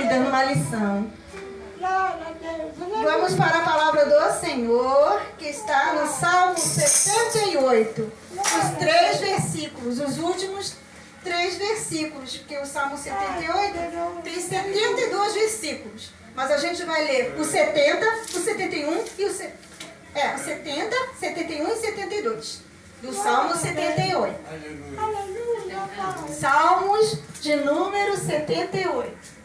dando uma lição. Vamos para a palavra do Senhor, que está no Salmo 78. Os 3 versículos, os últimos 3 versículos, porque o Salmo 78 tem 72 versículos. Mas a gente vai ler o 70, o 71 e o 70, 71 e 72. Do Salmo 78. Salmos de número 78.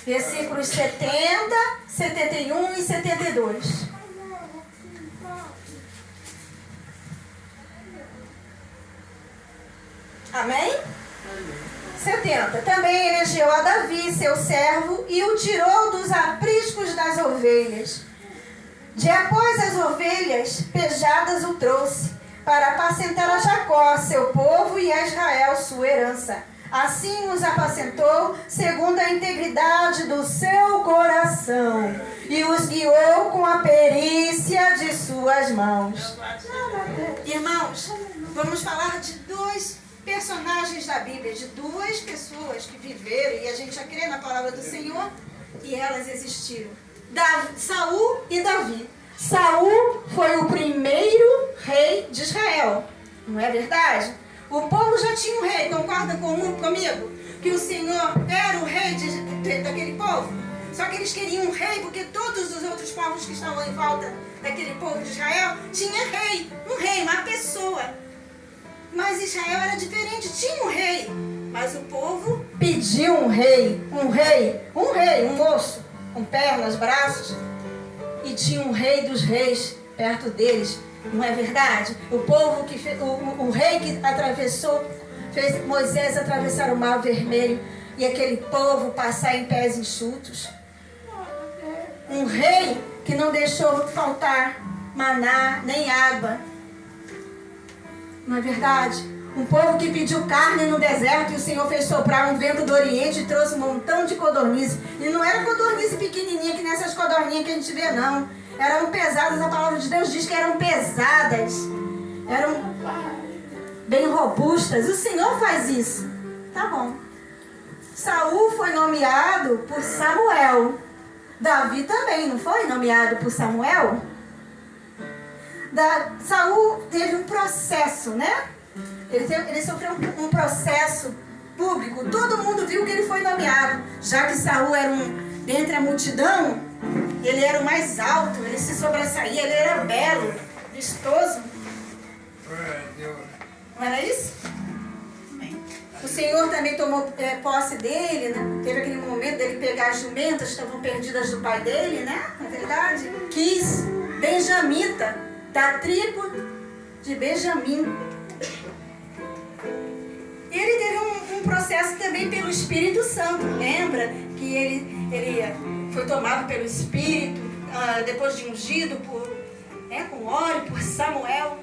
Versículos 70, 71 e 72. Amém? 70. Também elegeu a Davi, seu servo, e o tirou dos apriscos das ovelhas. De após as ovelhas pejadas o trouxe, para apacentar a Jacó, seu povo, e a Israel, sua herança. Assim os apacentou, segundo a integridade do seu coração, e os guiou com a perícia de suas mãos. Irmãos, vamos falar de 2 personagens da Bíblia, de 2 pessoas que viveram, e a gente já crê na palavra do Senhor, e elas existiram. Saul e Davi. Saul foi o primeiro rei de Israel, não é verdade? O povo já tinha um rei, concorda comigo? Que o Senhor era o rei daquele povo. Só que eles queriam um rei porque todos os outros povos que estavam em volta daquele povo de Israel tinham rei. Um rei, uma pessoa. Mas Israel era diferente, tinha um rei. Mas o povo pediu um rei, um moço, com pernas, braços. E tinha um rei dos reis perto deles. Não é verdade? O povo que o rei que fez Moisés atravessar o Mar Vermelho e aquele povo passar em pés enxutos. Um rei que não deixou faltar maná nem água. Não é verdade? Um povo que pediu carne no deserto e o Senhor fez soprar um vento do Oriente e trouxe um montão de codorniz. E não era codorniz pequenininha que nessas codorninhas que a gente vê, não. Eram pesadas, a palavra de Deus diz que eram pesadas. Eram bem robustas. O Senhor faz isso. Tá bom. Saul foi nomeado por Samuel. Davi também, não foi nomeado por Samuel? Saul teve um processo, né? Ele sofreu um processo público. Todo mundo viu que ele foi nomeado. Já que Saul era dentre a multidão, ele era o mais alto, ele se sobressaía, ele era belo, vistoso. Não era isso? O Senhor também tomou posse dele, né? Teve aquele momento dele pegar as jumentas que estavam perdidas do pai dele, né? Na verdade, quis benjamita, da tribo de Benjamim. E ele teve um processo também pelo Espírito Santo. Lembra que ele foi tomado pelo Espírito, depois de ungido com óleo por Samuel.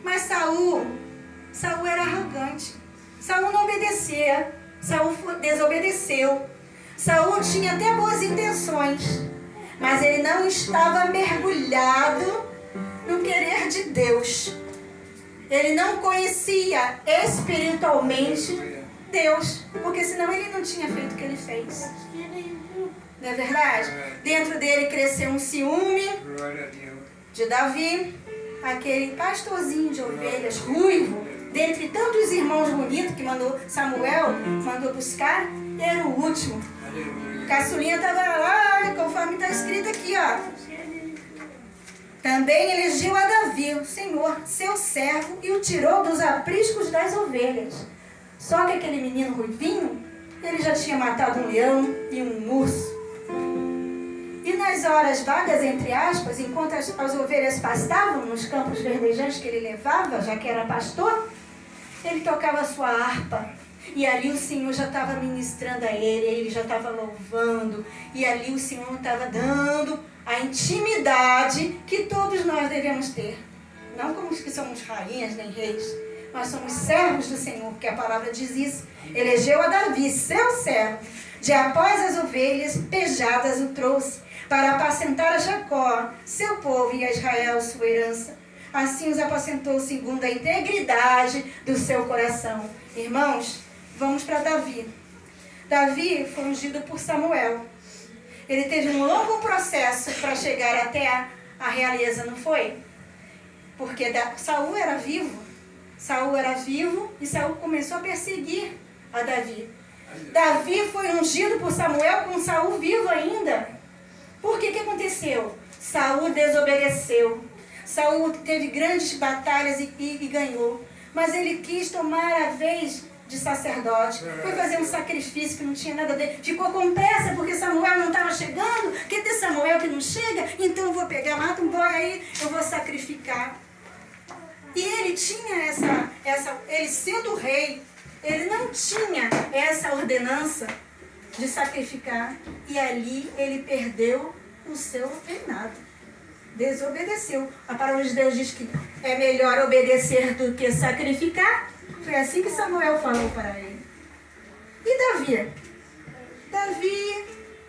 Mas Saul era arrogante. Saul não obedecia. Saul desobedeceu. Saul tinha até boas intenções, mas ele não estava mergulhado no querer de Deus. Ele não conhecia espiritualmente Deus, porque senão ele não tinha feito o que ele fez. Não é verdade? Dentro dele cresceu um ciúme de Davi, aquele pastorzinho de ovelhas, ruivo, dentre tantos irmãos bonitos que Samuel mandou buscar, era o último. Caçulinha estava lá, conforme está escrito aqui, ó. Também elegeu a Davi, o Senhor, seu servo, e o tirou dos apriscos das ovelhas. Só que aquele menino ruivinho, ele já tinha matado um leão e um urso. E nas horas vagas, entre aspas, enquanto as ovelhas pastavam nos campos verdejantes que ele levava, já que era pastor, ele tocava a sua harpa. E ali o Senhor já estava ministrando a ele já estava louvando. E ali o Senhor estava dando a intimidade que todos nós devemos ter. Não como que somos rainhas nem reis, mas somos servos do Senhor, porque a palavra diz isso. Elegeu a Davi, seu servo, de após as ovelhas pejadas o trouxe, para apacentar a Jacó, seu povo, e a Israel, sua herança. Assim os apacentou segundo a integridade do seu coração. Irmãos, vamos para Davi. Davi foi ungido por Samuel. Ele teve um longo processo para chegar até a realeza, não foi? Porque Saul era vivo. Saul era vivo e Saul começou a perseguir a Davi. Davi foi ungido por Samuel com Saul vivo ainda. Por que aconteceu? Saul desobedeceu. Saul teve grandes batalhas e ganhou. Mas ele quis tomar a vez de sacerdote. Foi fazer um sacrifício que não tinha nada a ver. Ficou com pressa porque Samuel não estava chegando. Que tem Samuel que não chega? Então eu vou pegar, mata um boi aí, eu vou sacrificar. E ele tinha ele sendo rei, ele não tinha essa ordenança de sacrificar. E ali ele perdeu o seu reinado. Desobedeceu. A palavra de Deus diz que é melhor obedecer do que sacrificar. Foi assim que Samuel falou para ele. E Davi? Davi,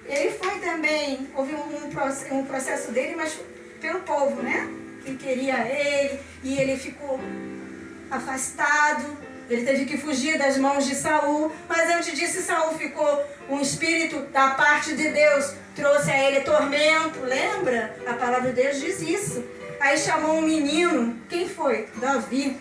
ele foi também, houve um processo dele, mas pelo povo, né? Que queria ele, e ele ficou afastado. Ele teve que fugir das mãos de Saul. Mas antes disso, Saul ficou um espírito da parte de Deus. Trouxe a ele tormento, lembra? A palavra de Deus diz isso. Aí chamou um menino, quem foi? Davi,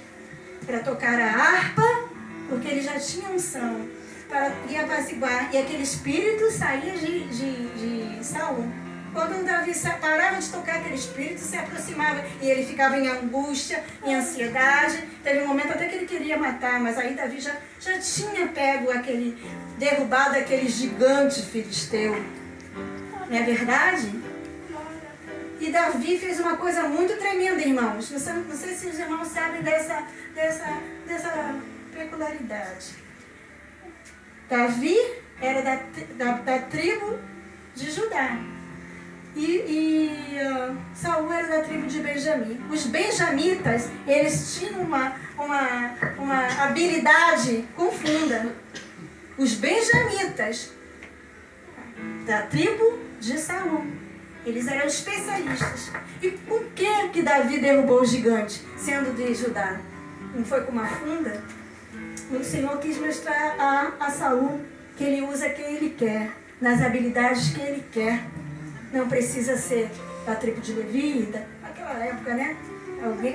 para tocar a harpa, porque ele já tinha unção, para ir apaciguar. E aquele espírito saía de Saul. Quando Davi parava de tocar, aquele espírito se aproximava e ele ficava em angústia, em ansiedade. Teve um momento até que ele queria matar, mas aí Davi já tinha derrubado aquele gigante filisteu. Não é verdade? E Davi fez uma coisa muito tremenda, irmãos. Não sei se os irmãos sabem dessa peculiaridade. Davi era da tribo de Judá. Saul era da tribo de Benjamim. Os benjamitas, eles tinham uma habilidade confunda. Os benjamitas da tribo de Saul, eles eram especialistas. E por que Davi derrubou o gigante, sendo de Judá? Não foi com uma funda? O Senhor quis mostrar a Saul que ele usa quem ele quer, nas habilidades que ele quer. Não precisa ser da tribo de Levita, naquela época, né?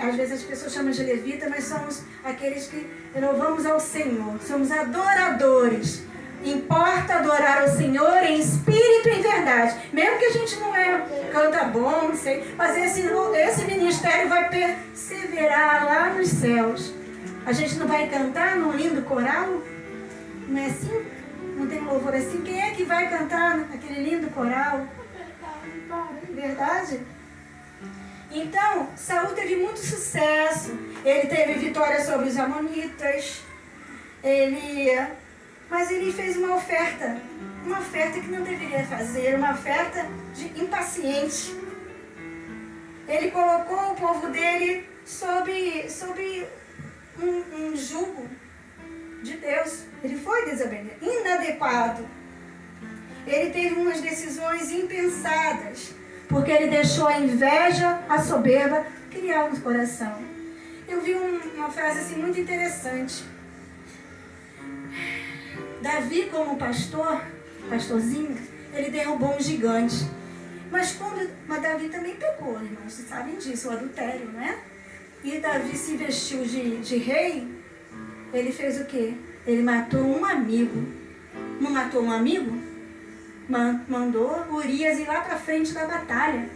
Às vezes as pessoas chamam de Levita, mas somos aqueles que louvamos ao Senhor, somos adoradores. Importa adorar ao Senhor em espírito e em verdade. Mesmo que a gente não canta bom, não sei, mas esse ministério vai perseverar lá nos céus. A gente não vai cantar num lindo coral? Não é assim? Não tem louvor assim? Quem é que vai cantar naquele lindo coral? Verdade? Então, Saul teve muito sucesso. Ele teve vitória sobre os amonitas. Mas ele fez uma oferta que não deveria fazer, uma oferta de impaciente. Ele colocou o povo dele sob um jugo de Deus. Ele foi desobediente, inadequado. Ele teve umas decisões impensadas, porque ele deixou a inveja, a soberba, criar no coração. Eu vi uma frase assim muito interessante. Davi, como pastorzinho, ele derrubou um gigante. Mas Davi também pecou, irmãos, vocês sabem disso, o adultério, não é? E Davi se vestiu de rei, ele fez o quê? Ele matou um amigo. Não matou um amigo? Mandou Urias ir lá para frente da batalha.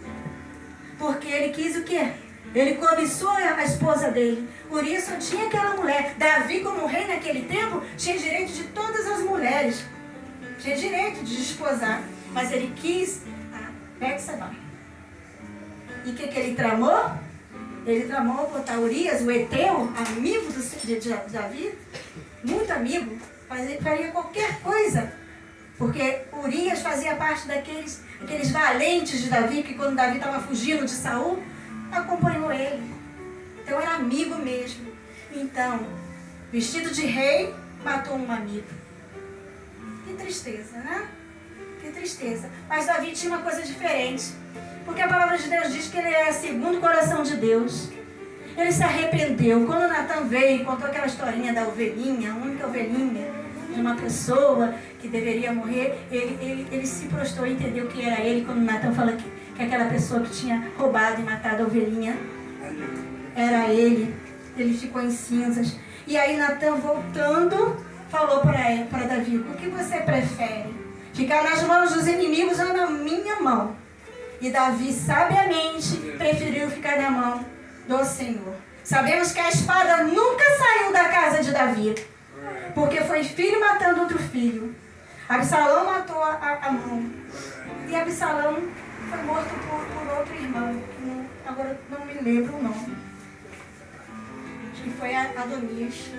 Porque ele quis o quê? Ele cobiçou a esposa dele. Urias só tinha aquela mulher. Davi, como rei naquele tempo, tinha direito de todas as mulheres. Tinha direito de desposar. Mas ele quis a Betsabá. E o que ele tramou? Ele tramou botar Urias, o Eteu, amigo de Davi, muito amigo, faria qualquer coisa. Porque Urias fazia parte daqueles valentes de Davi, que quando Davi estava fugindo de Saul, acompanhou ele. Então era amigo mesmo. Então, vestido de rei, matou um amigo. Que tristeza, né? Que tristeza. Mas Davi tinha uma coisa diferente. Porque a palavra de Deus diz que ele é segundo o coração de Deus. Ele se arrependeu. Quando Natan veio e contou aquela historinha da ovelhinha, a única ovelhinha, de uma pessoa que deveria morrer, ele se prostrou e entendeu que era ele, quando Natan fala que aquela pessoa que tinha roubado e matado a ovelhinha era ele. Ele ficou em cinzas. E aí Natan, voltando, falou para Davi: o que você prefere? Ficar nas mãos dos inimigos ou na minha mão? E Davi sabiamente preferiu ficar na mão do Senhor. Sabemos que a espada nunca saiu da casa de Davi, porque foi filho matando outro filho. Absalão matou a mão. E Absalão foi morto por outro irmão. Agora não me lembro o nome. Acho que foi Adonias.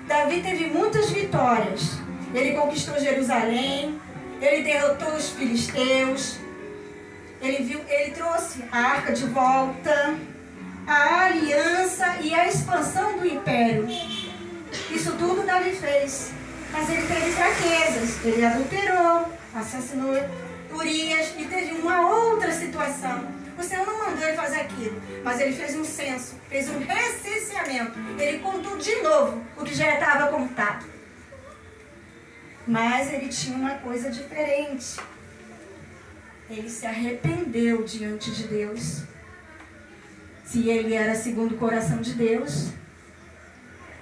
Davi teve muitas vitórias. Ele conquistou Jerusalém. Ele derrotou os filisteus. Ele trouxe a arca de volta, a aliança e a expansão do império. Isso tudo Davi fez. Mas ele teve fraquezas. Ele adulterou, assassinou Urias e teve uma outra situação. O Senhor não mandou ele fazer aquilo, mas ele fez um censo, fez um recenseamento. Ele contou de novo o que já estava contado. Mas ele tinha uma coisa diferente. Ele se arrependeu diante de Deus. Se ele era segundo o coração de Deus,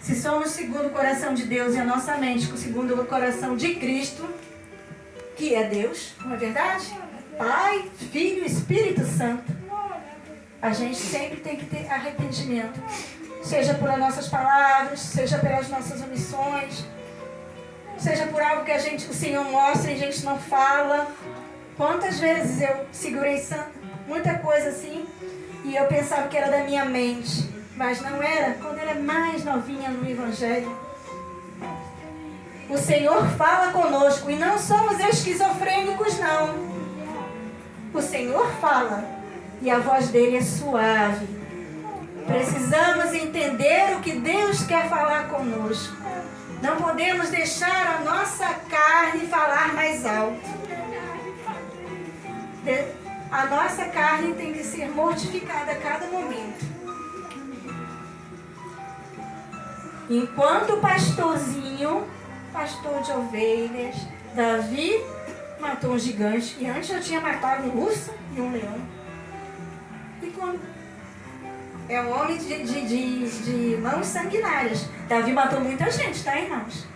se somos segundo o coração de Deus e a nossa mente segundo o coração de Cristo, que é Deus, não é verdade? Pai, Filho e Espírito Santo. A gente sempre tem que ter arrependimento. Seja por as nossas palavras, seja pelas nossas omissões, seja por algo que o Senhor mostra e a gente não fala. Quantas vezes eu segurei muita coisa assim e eu pensava que era da minha mente, mas não era. Quando eu era mais novinha no Evangelho, o Senhor fala conosco e não somos esquizofrênicos, não. O Senhor fala e a voz dele é suave. Precisamos entender o que Deus quer falar conosco. Não podemos deixar a nossa carne falar mais alto. A nossa carne tem que ser mortificada a cada momento. Enquanto pastorzinho, pastor de ovelhas, Davi matou um gigante. E antes eu tinha matado um urso e um leão. E quando? É um homem de mãos sanguinárias. Davi matou muita gente, tá, irmãos?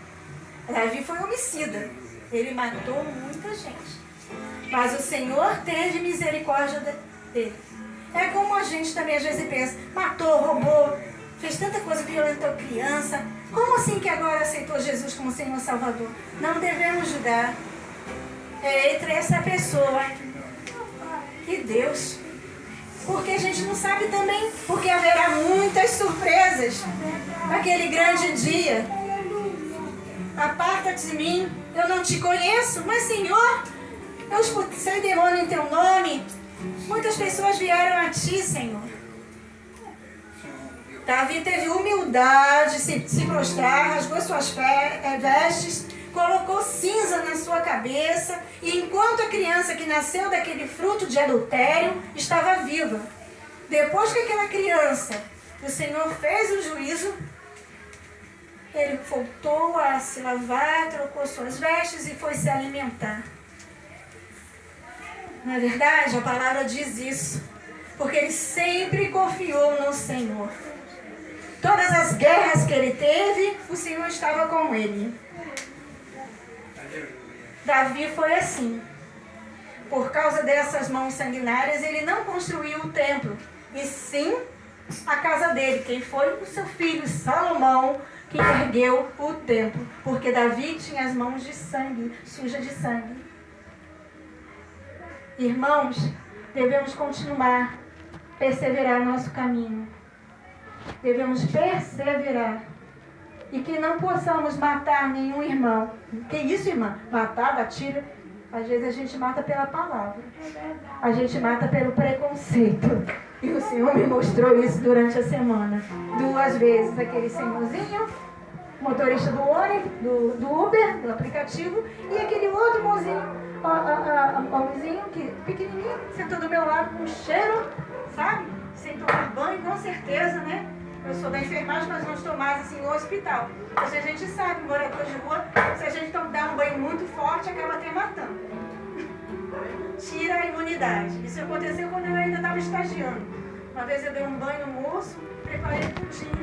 Davi foi homicida. Ele matou muita gente. Mas o Senhor teve misericórdia dele. É como a gente também às vezes pensa: matou, roubou, fez tanta coisa, violentou criança. Como assim que agora aceitou Jesus como Senhor Salvador? Não devemos julgar. É entre essa pessoa e Deus. Porque a gente não sabe também, porque haverá muitas surpresas naquele grande dia. Aparta-te de mim, eu não te conheço, mas Senhor, eu expulsei demônio em teu nome. Muitas pessoas vieram a ti, Senhor. Davi teve humildade, se prostrar, rasgou suas vestes, colocou cinza na sua cabeça, e enquanto a criança que nasceu daquele fruto de adultério estava viva, depois que aquela criança, o Senhor fez o juízo, ele voltou a se lavar, trocou suas vestes e foi se alimentar. Na verdade, a palavra diz isso, porque ele sempre confiou no Senhor. Todas as guerras que ele teve, o Senhor estava com ele. Davi foi assim. Por causa dessas mãos sanguinárias, ele não construiu o templo, e sim a casa dele. Quem foi? O seu filho Salomão, que ergueu o templo, porque Davi tinha as mãos de sangue, sujas de sangue. Irmãos, devemos continuar, perseverar no nosso caminho. Devemos perseverar. E que não possamos matar nenhum irmão. Que isso, irmã? Matar, dá tiro. Às vezes a gente mata pela palavra. A gente mata pelo preconceito. E o Senhor me mostrou isso durante a semana. 2 vezes. Aquele senhorzinho, motorista do ônibus, do Uber, do aplicativo. E aquele outro homenzinho, que pequenininho, sentou do meu lado com cheiro, sabe? Sem tomar banho, com certeza, né? Eu sou da enfermagem, mas não estou mais assim no hospital. Mas a gente sabe, morador de rua, se a gente dar um banho muito forte, acaba até matando. Tira a imunidade. Isso aconteceu quando eu ainda estava estagiando. Uma vez eu dei um banho no moço, preparei tudinho.